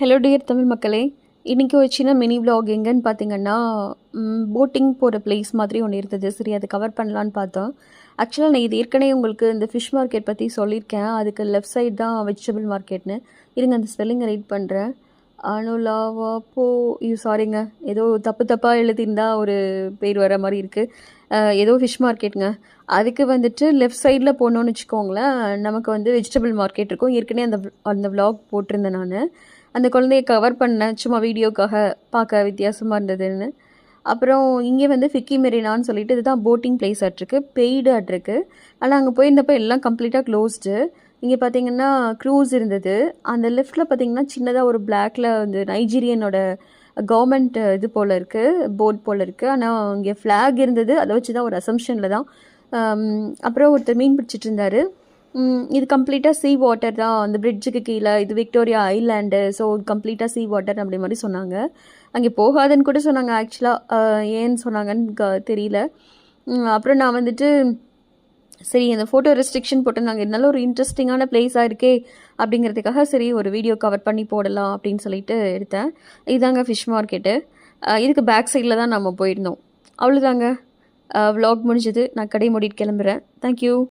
Hello dear Tamil மக்களே, இன்றைக்கி ஒரு சின்ன மினி விலாக் எங்கேன்னு பார்த்தீங்கன்னா, போட்டிங் போகிற பிளேஸ் மாதிரி ஒன்று இருந்தது. சரி, அதை கவர் பண்ணலான்னு பார்த்தோம். ஆக்சுவலாக நான் இது ஏற்கனவே உங்களுக்கு இந்த ஃபிஷ் மார்க்கெட் பற்றி சொல்லியிருக்கேன். அதுக்கு லெஃப்ட் சைடு தான் வெஜிடபிள் மார்க்கெட்னு. இருங்க, அந்த ஸ்பெல்லிங்கை ரீட் பண்ணுறேன். அனுலாவா போ சாரிங்க, ஏதோ தப்பாக எழுதியிருந்தா ஒரு பேர் வர மாதிரி இருக்குது. ஏதோ ஃபிஷ் மார்க்கெட்டுங்க. அதுக்கு வந்துட்டு லெஃப்ட் சைடில் போனோன்னு வச்சுக்கோங்களேன், நமக்கு வந்து வெஜிடபிள் மார்க்கெட் இருக்கும். ஏற்கனவே அந்த விலாக் போட்டிருந்தேன் நான். அந்த குழந்தைய கவர் பண்ணேன், சும்மா வீடியோக்காக பார்க்க வித்தியாசமாக இருந்ததுன்னு. அப்புறம் இங்கே வந்து ஃபிக்கி மெரினான்னு சொல்லிட்டு இதுதான் போட்டிங் பிளேஸ் ஆட்ருக்கு, பெய்டு ஆட்ருக்கு. ஆனால் அங்கே போயிருந்தப்போ எல்லாம் கம்ப்ளீட்டாக க்ளோஸ்டு. இங்கே பார்த்தீங்கன்னா க்ரூஸ் இருந்தது. அந்த லெஃப்ட்டில் பார்த்தீங்கன்னா சின்னதாக ஒரு பிளாக்ல வந்து நைஜீரியனோட கவர்மெண்ட் இது போல் இருக்குது, போர்ட் போல் இருக்குது. ஆனால் இங்கே ஃப்ளாக் இருந்தது, அதை வச்சு தான் ஒரு அசம்ஷனில் தான். அப்புறம் ஒருத்தர் மீன் பிடிச்சிட்டு இருந்தார். இது கம்ப்ளீட்டாக சீ வாட்டர் தான். அந்த பிரிட்ஜுக்கு கீழே இது விக்டோரியா ஐலாண்டு. ஸோ கம்ப்ளீட்டாக சீ வாட்டர் அப்படி மாதிரி சொன்னாங்க. அங்கே போகாதுன்னு கூட சொன்னாங்க. ஆக்சுவலாக ஏன்னு சொன்னாங்கன்னு தெரியல. அப்புறம் நான் வந்துட்டு சரி, அந்த ஃபோட்டோ ரெஸ்ட்ரிக்ஷன் போட்டிருந்தாங்க, இருந்தாலும் ஒரு இன்ட்ரெஸ்டிங்கான பிளேஸாக இருக்கே அப்படிங்கிறதுக்காக சரி ஒரு வீடியோ கவர் பண்ணி போடலாம் அப்படின்னு சொல்லிட்டு எடுத்தேன். இதுதாங்க ஃபிஷ் மார்க்கெட்டு. இதுக்கு பேக் சைடில் தான் நம்ம போயிருந்தோம். அவ்வளோதாங்க, விலாக் முடிஞ்சது. நான் கடை மூடிட்டு கிளம்புறேன். தேங்க்யூ.